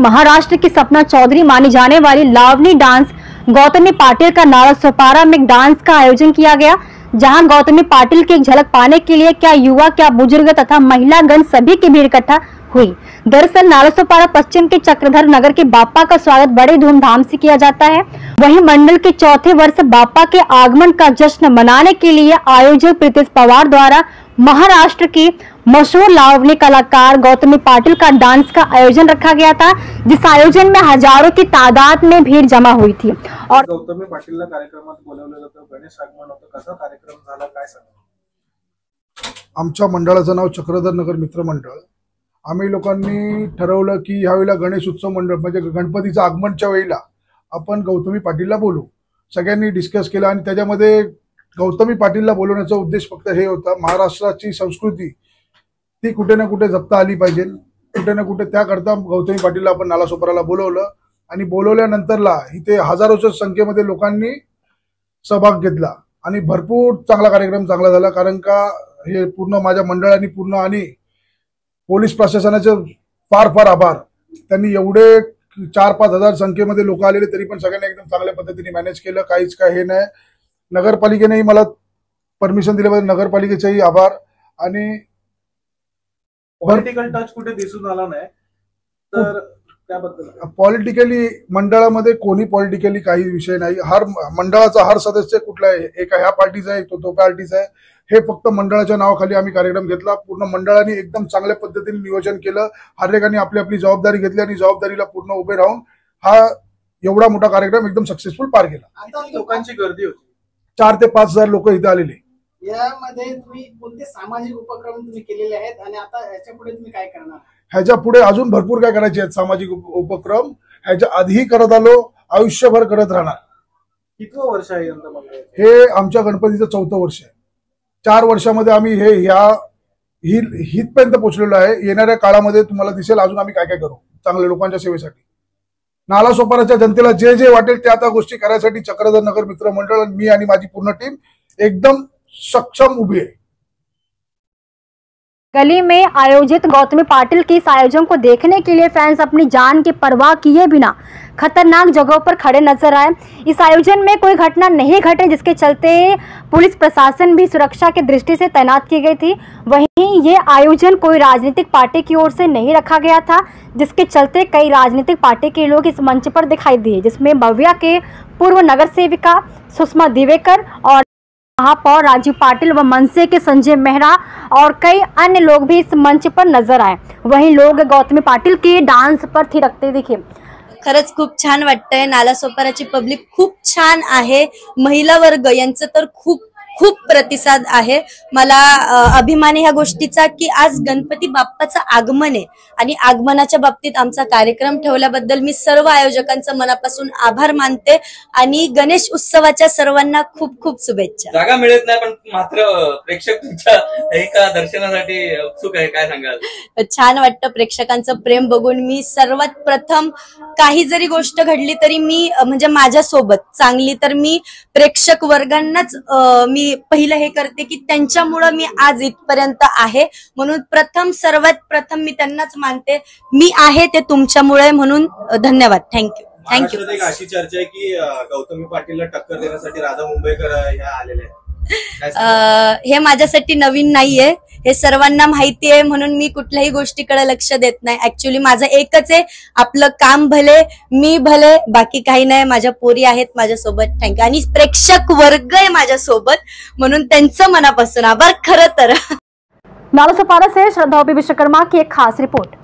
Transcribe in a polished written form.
महाराष्ट्र की सपना चौधरी मानी जाने वाली लावनी डांस गौतमी पाटिल का नालासोपारा में डांस का आयोजन किया गया, जहां गौतमी पाटिल की एक झलक पाने के लिए क्या युवा क्या बुजुर्ग तथा महिलागण सभी की भीड़ इकट्ठा हुई। दरअसल नालासोपारा पश्चिम के चक्रधर नगर के बापा का स्वागत बड़े धूमधाम से किया जाता है। वहीं मंडल के चौथे वर्ष बापा के आगमन का जश्न मनाने के लिए आयोजक प्रीतेश पवार द्वारा महाराष्ट्र की मशहूर लावनी कलाकार गौतमी पाटिल का डांस का आयोजन रखा गया था, जिस आयोजन में हजारों की तादाद में भीड़ जमा हुई थी। और गौतमी पाटिलला कार्यक्रमात बोलावलं होतं, गणेश आगमन होतं, कसा कार्यक्रम झाला काय सांगा? आमच्या मंडळाचं नाव चक्रधर नगर मित्र मंडळ। आम्ही लोकांनी ठरवलं की यावेळेला गणेश उत्सव मंडळ म्हणजे गणपतीच्या आगमनच्या वेळेला आपण गौतमी पाटिलला बोलू। सगळ्यांनी डिस्कस केलं आणि त्याच्यामध्ये गौतमी पाटिलला बोलवण्याचा उद्देश फक्त हे होता, महाराष्ट्राची संस्कृती ती कुठे ना कुठे जपता आली पाहिजे। कुठे ना कुठे त्याकरता गौतमी पाटिलला आपण नालासोपाराला बोलवलं आणि बोलवल्यानंतरला इथे हजारोच्या संख्येमध्ये लोकांनी सहभाग घेतला आणि भरपूर चांगला कार्यक्रम चांगला झाला। कारण का हे पूर्ण माझ्या मंडळाने पूर्ण आणि पोलीस प्रशासनाचे फार फार आभार। त्यांनी एवढे 4-5 हजार संख्येमध्ये लोक आलेले तरी पण सगळ्यांनी एकदम चांगल्या पद्धतीने मॅनेज केलं, काहीच काय हे नाही। नगरपालिकेनेही मला परमिशन दिल्याबद्दल नगरपालिकेचेही आभार। आणि पॉलिटिकल टच कुठे दिसून आला नाही तर त्याबद्दल पॉलिटिकली मंडळामध्ये कोणी पॉलिटिकली काही विषय नाही। हर मंडळाचा हर सदस्य कुठला आहे, एका ह्या पार्टीचा आहे तो पार्टीचा आहे, हे फक्त मंडळाच्या नावाखाली आम्ही कार्यक्रम घेतला। पूर्ण मंडळाने एकदम चांगल्या पद्धतीने नियोजन केलं, हर एकाने आपली आपली जबाबदारी घेतली आणि जबाबदारीला पूर्ण उभे राहून हा एवढा मोठा कार्यक्रम एकदम सक्सेसफुल पार केला। लोकांची गर्दी होती, 4 ते 5 हजार लोक इथे आलेले। यामध्ये तुम्ही कोणते सामाजिक उपक्रम तुम्ही केलेले आहेत आणि आता याच्या पुढे तुम्ही काय करणार? ह्याच्या पुढे अजून भरपूर काय करायचे आहेत सामाजिक उपक्रम। ह्याच्या आधीही करत आलो, आयुष्यभर करत राहणार। कितवं वर्ष आहे यंदा मंडळ? हे आमच्या गणपतीचं 4थं वर्ष आहे। 4 वर्षामध्ये आम्ही हे हितपर्यंत पोहोचलेलो आहे। येणाऱ्या काळामध्ये तुम्हाला दिसेल अजून आम्ही काय काय करू चांगल्या लोकांच्या सेवेसाठी। नालासोपाराच्या जनतेला जे जे वाटेल त्या त्या गोष्टी करायसाठी चक्रधर नगर मित्र मंडळ मी आणि माझी पूर्ण टीम एकदम सक्षम उभी है। गली में आयोजित गौतमी पाटिल के इस आयोजन को देखने के लिए फैंस अपनी जान की परवाह किए बिना खतरनाक जगहों पर खड़े नजर आए। इस आयोजन में कोई घटना नहीं घटे, जिसके चलते पुलिस प्रशासन भी सुरक्षा की दृष्टि से तैनात की गई थी। वहीं ये आयोजन कोई राजनीतिक पार्टी की ओर से नहीं रखा गया था, जिसके चलते कई राजनीतिक पार्टी के लोग इस मंच पर दिखाई दिए, जिसमें भव्या के पूर्व नगर सेविका सुषमा दिवेकर और महापौर राजू पाटिल व मनसे के संजय मेहरा और कई अन्य लोग भी इस मंच पर नजर आए। वहीं लोग गौतमी पाटिल के डांस पर थिरकते दिखे। खरंच खूप छान वाटतंय। नालासोपाराची पब्लिक खूप छान आहे, महिला वर्ग यांचं तर खूप खूप प्रतिसाद आहे। मला अभिमान ह्या गोष्टीचा की आज गणपती बाप्पाचं आगमन आहे आणि आगमनाच्या बाबतीत आमचा कार्यक्रम ठेवल्याबद्दल मी सर्व आयोजकांचं मनापासून आभार मानते आणि गणेश उत्सवाच्या सर्वांना खूप खूप शुभेच्छा। जागा मिळत नाही पण मात्र प्रेक्षक तुमच्या एका दर्शनासाठी उत्सुक आहे, काय सांगाल? छान वाटतं प्रेक्षकांचं प्रेम बघून। मी सर्वात प्रथम काही जरी गोष्ट घडली तरी मी म्हणजे माझ्यासोबत चांगली तर मी प्रेक्षक वर्गांनाच मी पहिलं हे करते की त्यांच्यामुळे मी आज इथपर्यंत आहे, म्हणून सर्वात प्रथम मी त्यांनाच मानते। मी आहे ते तुमच्यामुळे, म्हणून धन्यवाद। थँक्यू। एक अशी चर्चा आहे की गौतमी पाटीलला टक्कर देण्यासाठी राधा मुंबईकर ह्या आलेल्या आहेत, हे माझ्यासाठी नवीन नाहीये, हे सर्वांना माहिती आहे, म्हणून मी कुठल्याही गोष्टीकडे लक्ष देत नाही। ऍक्च्युअली माझं एकच आहे, आपलं काम भले मी भले, बाकी काही नाही। माझ्या पोरी आहेत माझ्यासोबत, थँक्यू। आणि प्रेक्षक वर्ग आहे माझ्यासोबत, म्हणून त्यांचं मनापासून आभार। खरं तर नालासोपारा से श्रद्धा विश्वकर्मा की एक खास रिपोर्ट।